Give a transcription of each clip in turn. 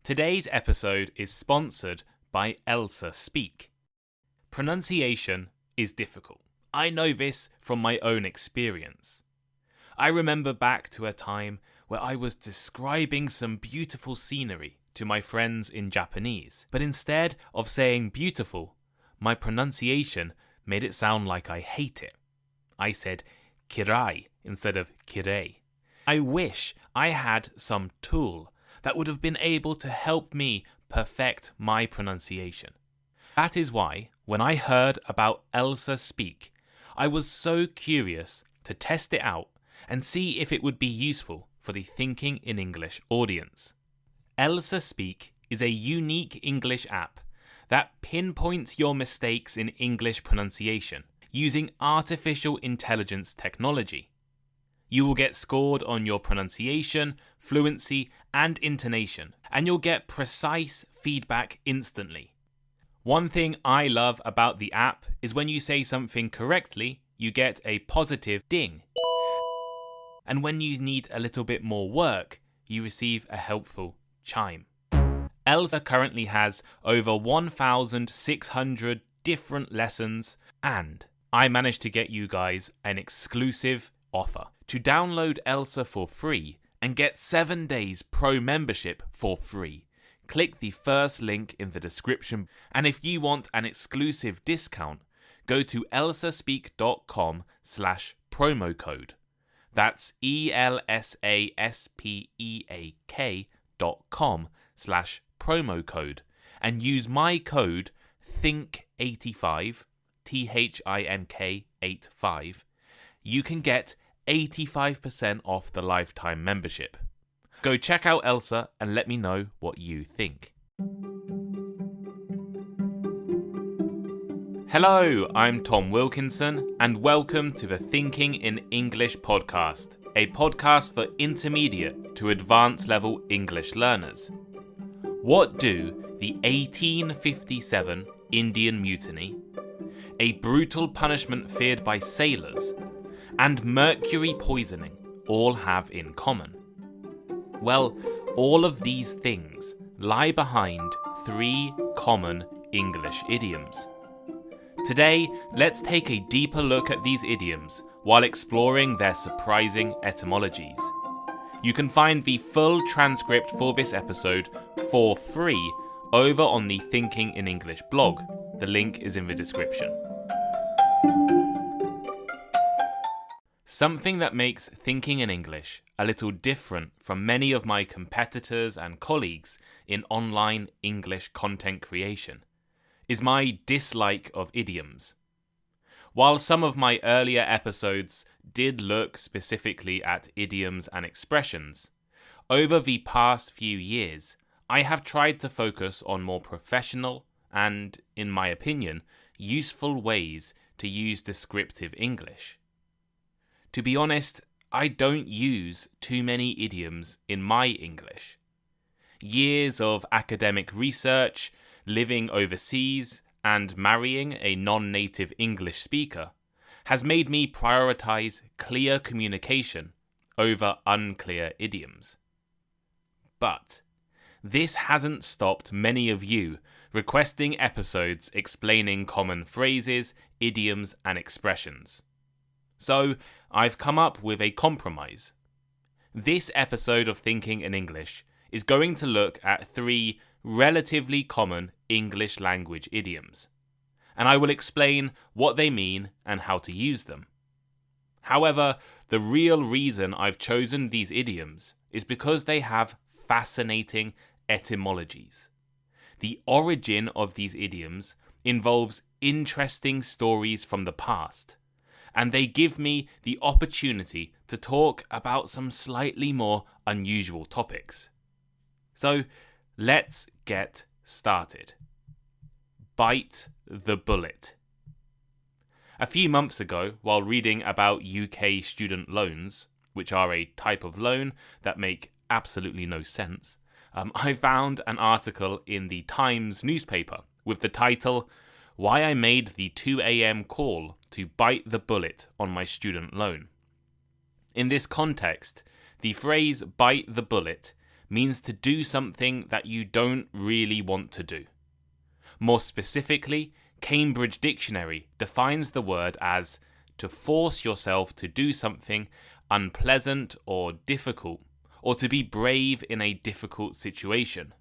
Today's episode is sponsored by Elsa Speak. Pronunciation is difficult. I know this from my own experience. I remember back to a time where I was describing some beautiful scenery to my friends in Japanese, but instead of saying beautiful, my pronunciation made it sound like I hate it. I said kirai instead of kirei. I wish I had some tool that would have been able to help me perfect my pronunciation. That is why, when I heard about Elsa Speak, I was so curious to test it out and see if it would be useful for the Thinking in English audience. Elsa Speak is a unique English app that pinpoints your mistakes in English pronunciation using artificial intelligence technology. You will get scored on your pronunciation, fluency, and intonation, and you'll get precise feedback instantly. One thing I love about the app is when you say something correctly, you get a positive ding. And when you need a little bit more work, you receive a helpful chime. Elsa currently has over 1,600 different lessons, and I managed to get you guys an exclusive offer. To download Elsa for free and get 7 days pro membership for free, click the first link in the description. And if you want an exclusive discount, go to elsaspeak.com/promo code. That's elsaspeak.com/promo code and use my code THINK85, THINK85. You can get 85% off the lifetime membership. Go check out Elsa and let me know what you think. Hello, I'm Tom Wilkinson and welcome to the Thinking in English podcast, a podcast for intermediate to advanced level English learners. What do the 1857 Indian Mutiny, a brutal punishment feared by sailors, and mercury poisoning all have in common? Well, all of these things lie behind 3 common English idioms. Today, let's take a deeper look at these idioms while exploring their surprising etymologies. You can find the full transcript for this episode for free over on the Thinking in English blog. The link is in the description. Something that makes Thinking in English a little different from many of my competitors and colleagues in online English content creation is my dislike of idioms. While some of my earlier episodes did look specifically at idioms and expressions, over the past few years, I have tried to focus on more professional and, in my opinion, useful ways to use descriptive English. To be honest, I don't use too many idioms in my English. Years of academic research, living overseas, and marrying a non-native English speaker has made me prioritize clear communication over unclear idioms. But this hasn't stopped many of you requesting episodes explaining common phrases, idioms, and expressions. So I've come up with a compromise. This episode of Thinking in English is going to look at 3 relatively common English language idioms, and I will explain what they mean and how to use them. However, the real reason I've chosen these idioms is because they have fascinating etymologies. The origin of these idioms involves interesting stories from the past, and they give me the opportunity to talk about some slightly more unusual topics. So, let's get started. Bite the bullet. A few months ago, while reading about UK student loans, which are a type of loan that make absolutely no sense, I found an article in the Times newspaper with the title, "Why I Made the 2 a.m. Call to Bite the Bullet on My Student Loan." In this context, the phrase bite the bullet means to do something that you don't really want to do. More specifically, Cambridge Dictionary defines the word as to force yourself to do something unpleasant or difficult, or to be brave in a difficult situation.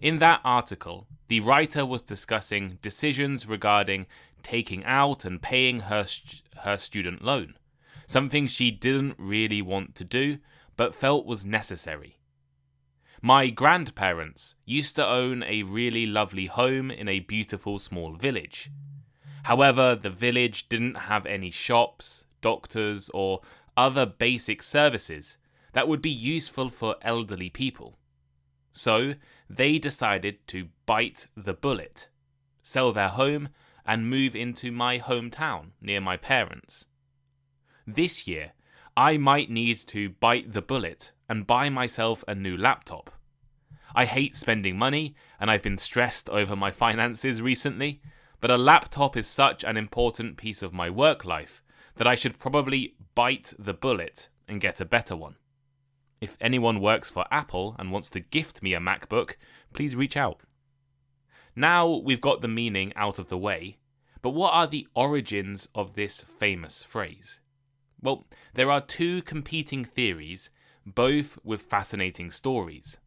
In that article, the writer was discussing decisions regarding taking out and paying her student loan, something she didn't really want to do but felt was necessary. My grandparents used to own a really lovely home in a beautiful small village. However, the village didn't have any shops, doctors, or other basic services that would be useful for elderly people. So, they decided to bite the bullet, sell their home, and move into my hometown near my parents. This year, I might need to bite the bullet and buy myself a new laptop. I hate spending money, and I've been stressed over my finances recently, but a laptop is such an important piece of my work life that I should probably bite the bullet and get a better one. If anyone works for Apple and wants to gift me a MacBook, please reach out. Now we've got the meaning out of the way, but what are the origins of this famous phrase? Well, there are two competing theories, both with fascinating stories.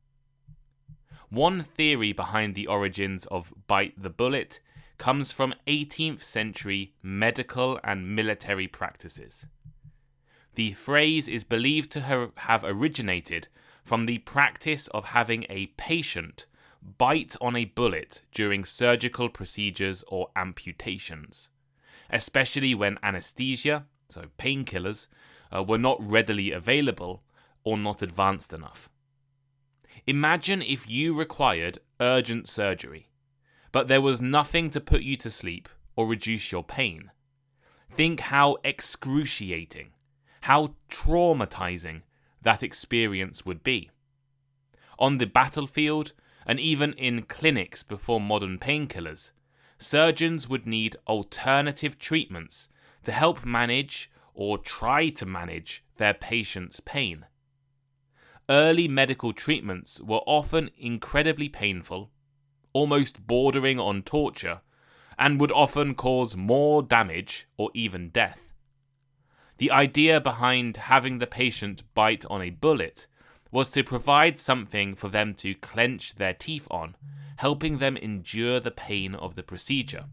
One theory behind the origins of bite the bullet comes from 18th century medical and military practices. The phrase is believed to have originated from the practice of having a patient bite on a bullet during surgical procedures or amputations, especially when anesthesia, so painkillers, were not readily available or not advanced enough. Imagine if you required urgent surgery, but there was nothing to put you to sleep or reduce your pain. Think how excruciating, how traumatizing that experience would be. On the battlefield, and even in clinics before modern painkillers, surgeons would need alternative treatments to help manage or try to manage their patient's pain. Early medical treatments were often incredibly painful, almost bordering on torture, and would often cause more damage or even death. The idea behind having the patient bite on a bullet was to provide something for them to clench their teeth on, helping them endure the pain of the procedure.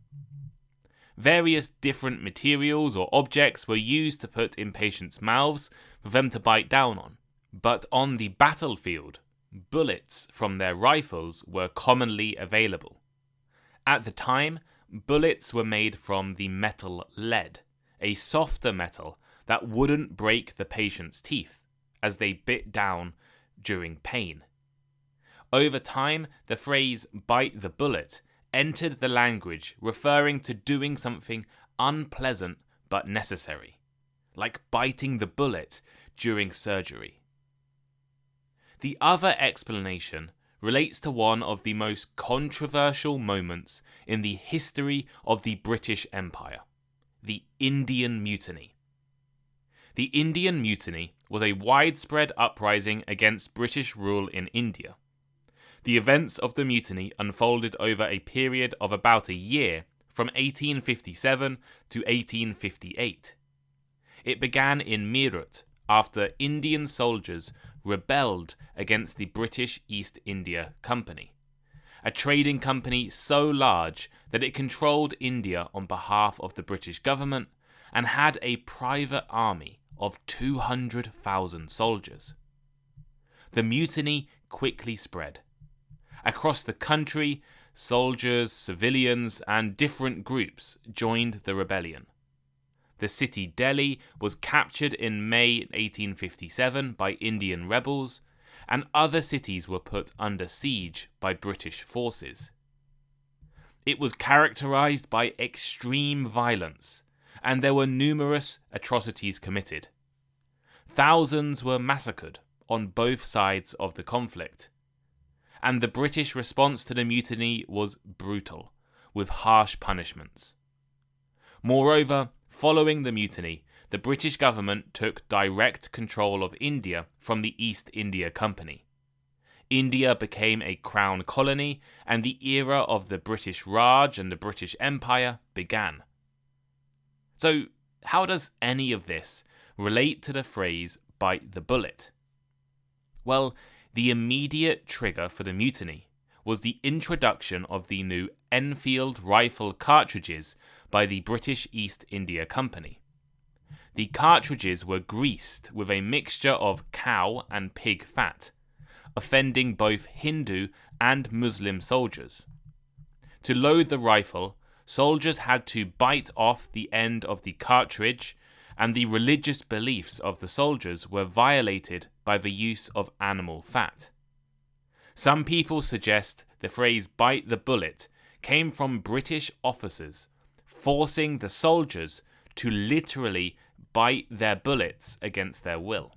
Various different materials or objects were used to put in patients' mouths for them to bite down on, but on the battlefield, bullets from their rifles were commonly available. At the time, bullets were made from the metal lead, a softer metal that wouldn't break the patient's teeth as they bit down during pain. Over time, the phrase bite the bullet entered the language referring to doing something unpleasant but necessary, like biting the bullet during surgery. The other explanation relates to one of the most controversial moments in the history of the British Empire, the Indian Mutiny. The Indian Mutiny was a widespread uprising against British rule in India. The events of the mutiny unfolded over a period of about a year, from 1857 to 1858. It began in Meerut after Indian soldiers rebelled against the British East India Company, a trading company so large that it controlled India on behalf of the British government and had a private army of 200,000 soldiers. The mutiny quickly spread. Across the country, soldiers, civilians, and different groups joined the rebellion. The city Delhi was captured in May 1857 by Indian rebels, and other cities were put under siege by British forces. It was characterized by extreme violence, and there were numerous atrocities committed. Thousands were massacred on both sides of the conflict, and the British response to the mutiny was brutal, with harsh punishments. Moreover, following the mutiny, the British government took direct control of India from the East India Company, India became a crown colony, and the era of the British Raj and the British Empire began. So, how does any of this relate to the phrase bite the bullet? Well, the immediate trigger for the mutiny was the introduction of the new Enfield rifle cartridges by the British East India Company. The cartridges were greased with a mixture of cow and pig fat, offending both Hindu and Muslim soldiers. To load the rifle, soldiers had to bite off the end of the cartridge, and the religious beliefs of the soldiers were violated by the use of animal fat. Some people suggest the phrase bite the bullet came from British officers forcing the soldiers to literally bite their bullets against their will.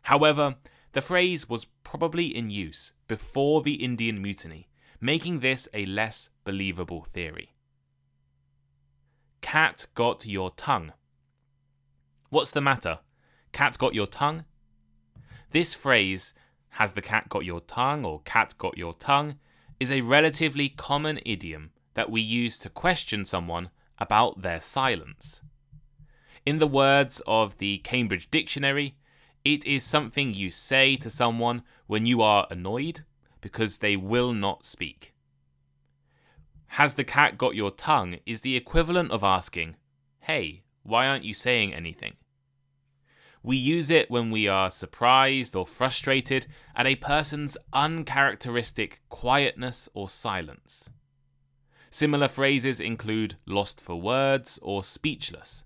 However, the phrase was probably in use before the Indian Mutiny, making this a less believable theory. Cat got your tongue. What's the matter? Cat got your tongue? This phrase, has the cat got your tongue or cat got your tongue, is a relatively common idiom that we use to question someone about their silence. In the words of the Cambridge Dictionary, it is something you say to someone when you are annoyed because they will not speak. Has the cat got your tongue is the equivalent of asking, hey, why aren't you saying anything? We use it when we are surprised or frustrated at a person's uncharacteristic quietness or silence. Similar phrases include lost for words or speechless.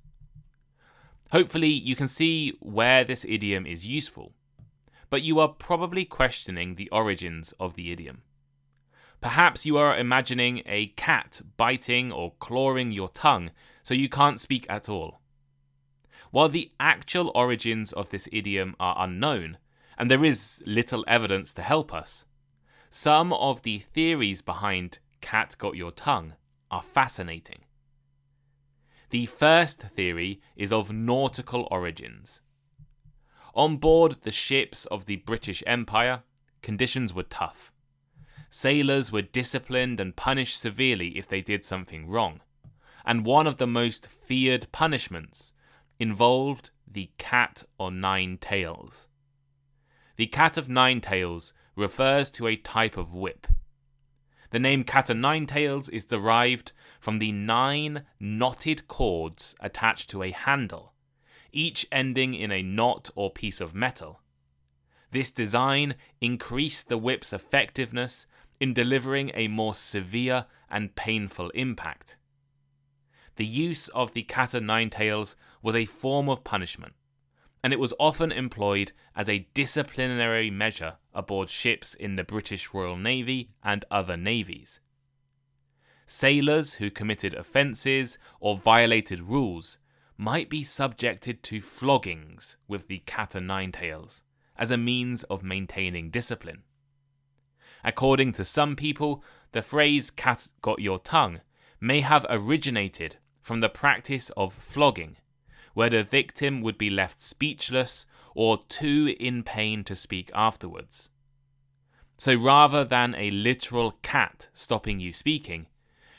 Hopefully you can see where this idiom is useful, but you are probably questioning the origins of the idiom. Perhaps you are imagining a cat biting or clawing your tongue so you can't speak at all. While the actual origins of this idiom are unknown, and there is little evidence to help us, some of the theories behind cat got your tongue are fascinating. The first theory is of nautical origins. On board the ships of the British Empire, conditions were tough. Sailors were disciplined and punished severely if they did something wrong, and one of the most feared punishments involved the cat o' nine tails. The cat of nine tails refers to a type of whip. The name cat o' nine tails is derived from the 9 knotted cords attached to a handle, each ending in a knot or piece of metal. This design increased the whip's effectiveness in delivering a more severe and painful impact. The use of the cat o' nine tails was a form of punishment, and it was often employed as a disciplinary measure aboard ships in the British Royal Navy and other navies. Sailors who committed offences or violated rules might be subjected to floggings with the cat o' nine tails as a means of maintaining discipline. According to some people, the phrase cat got your tongue may have originated from the practice of flogging, where the victim would be left speechless or too in pain to speak afterwards. So rather than a literal cat stopping you speaking,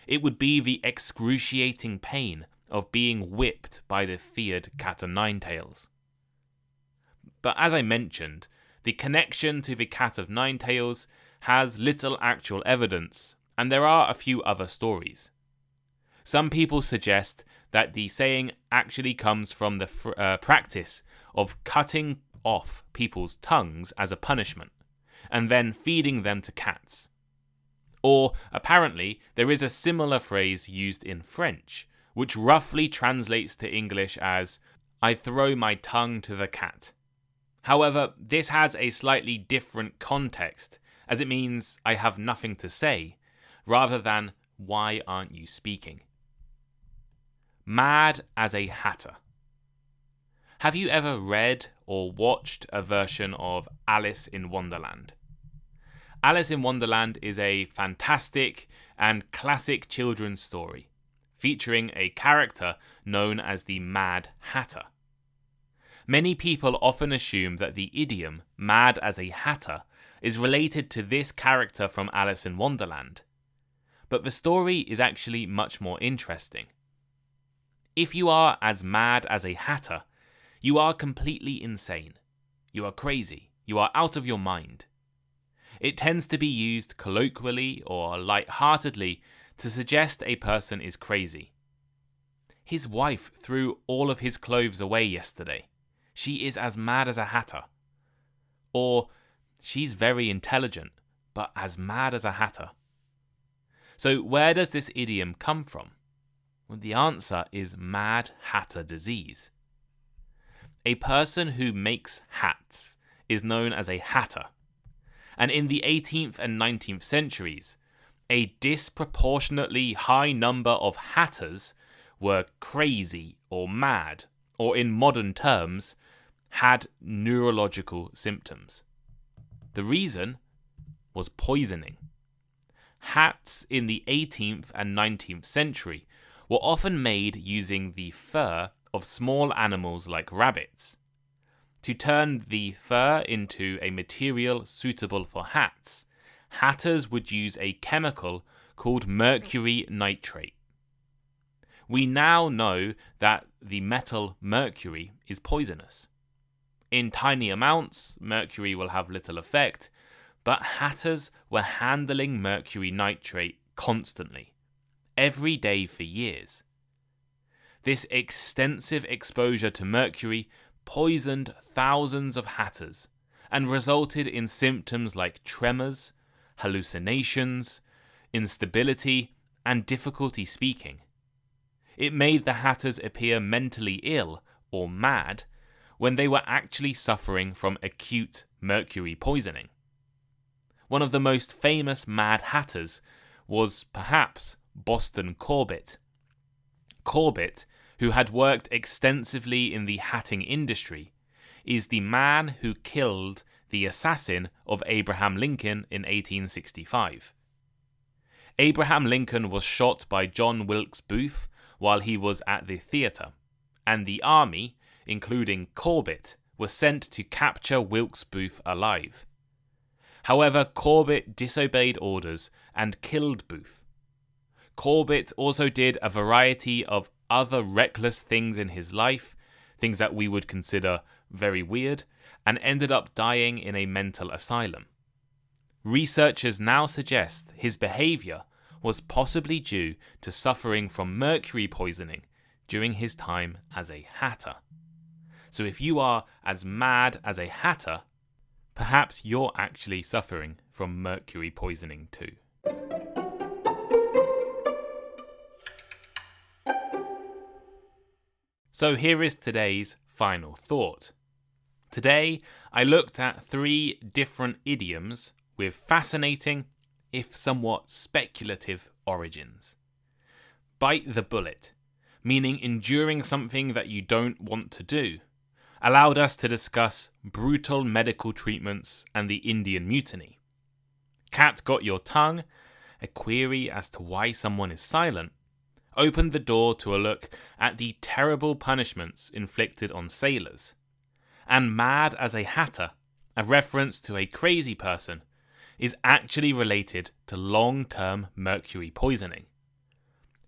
it would be the excruciating pain of being whipped by the feared cat o' nine tails. But as I mentioned, the connection to the cat of nine tails has little actual evidence, and there are a few other stories. Some people suggest that the saying actually comes from the practice of cutting off people's tongues as a punishment, and then feeding them to cats. Or, apparently, there is a similar phrase used in French, which roughly translates to English as, I throw my tongue to the cat. However, this has a slightly different context, as it means I have nothing to say, rather than why aren't you speaking? Mad as a hatter. Have you ever read or watched a version of Alice in Wonderland? Alice in Wonderland is a fantastic and classic children's story, featuring a character known as the Mad Hatter. Many people often assume that the idiom mad as a hatter is related to this character from Alice in Wonderland. But the story is actually much more interesting. If you are as mad as a hatter, you are completely insane. You are crazy. You are out of your mind. It tends to be used colloquially or light-heartedly to suggest a person is crazy. His wife threw all of his clothes away yesterday. She is as mad as a hatter. Or, she's very intelligent, but as mad as a hatter. So where does this idiom come from? Well, the answer is Mad Hatter disease. A person who makes hats is known as a hatter. And in the 18th and 19th centuries, a disproportionately high number of hatters were crazy or mad, or in modern terms, had neurological symptoms. The reason was poisoning. Hats in the 18th and 19th century were often made using the fur of small animals like rabbits. To turn the fur into a material suitable for hats, hatters would use a chemical called mercury nitrate. We now know that the metal mercury is poisonous. In tiny amounts, mercury will have little effect, but hatters were handling mercury nitrate constantly, every day for years. This extensive exposure to mercury poisoned thousands of hatters and resulted in symptoms like tremors, hallucinations, instability, and difficulty speaking. It made the hatters appear mentally ill or mad when they were actually suffering from acute mercury poisoning. One of the most famous Mad Hatters was perhaps Boston Corbett. Corbett, who had worked extensively in the hatting industry, is the man who killed the assassin of Abraham Lincoln in 1865. Abraham Lincoln was shot by John Wilkes Booth while he was at the theatre, and the army, including Corbett, was sent to capture Wilkes Booth alive. However, Corbett disobeyed orders and killed Booth. Corbett also did a variety of other reckless things in his life, things that we would consider very weird, and ended up dying in a mental asylum. Researchers now suggest his behaviour was possibly due to suffering from mercury poisoning during his time as a hatter. So if you are as mad as a hatter, perhaps you're actually suffering from mercury poisoning too. So here is today's final thought. Today, I looked at 3 different idioms with fascinating, if somewhat speculative, origins. Bite the bullet, meaning enduring something that you don't want to do, allowed us to discuss brutal medical treatments and the Indian Mutiny. Cat got your tongue, a query as to why someone is silent, opened the door to a look at the terrible punishments inflicted on sailors. And Mad as a Hatter, a reference to a crazy person, is actually related to long-term mercury poisoning.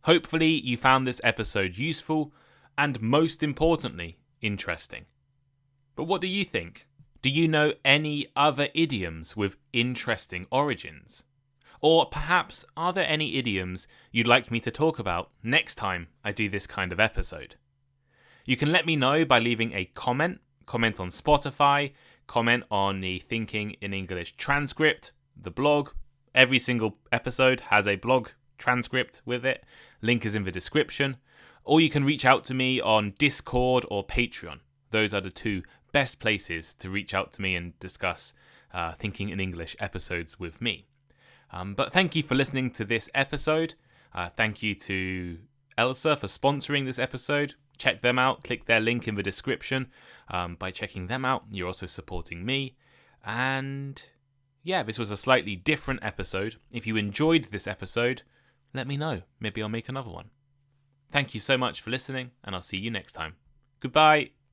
Hopefully you found this episode useful and, most importantly, interesting. But what do you think? Do you know any other idioms with interesting origins? Or perhaps are there any idioms you'd like me to talk about next time I do this kind of episode? You can let me know by leaving a comment on Spotify, comment on the Thinking in English transcript, the blog. Every single episode has a blog transcript with it. Link is in the description. Or you can reach out to me on Discord or Patreon. Those are the 2 best places to reach out to me and discuss Thinking in English episodes with me. But thank you for listening to this episode. Thank you to Elsa for sponsoring this episode. Check them out. Click their link in the description. By checking them out, you're also supporting me. And yeah, this was a slightly different episode. If you enjoyed this episode, let me know. Maybe I'll make another one. Thank you so much for listening, and I'll see you next time. Goodbye.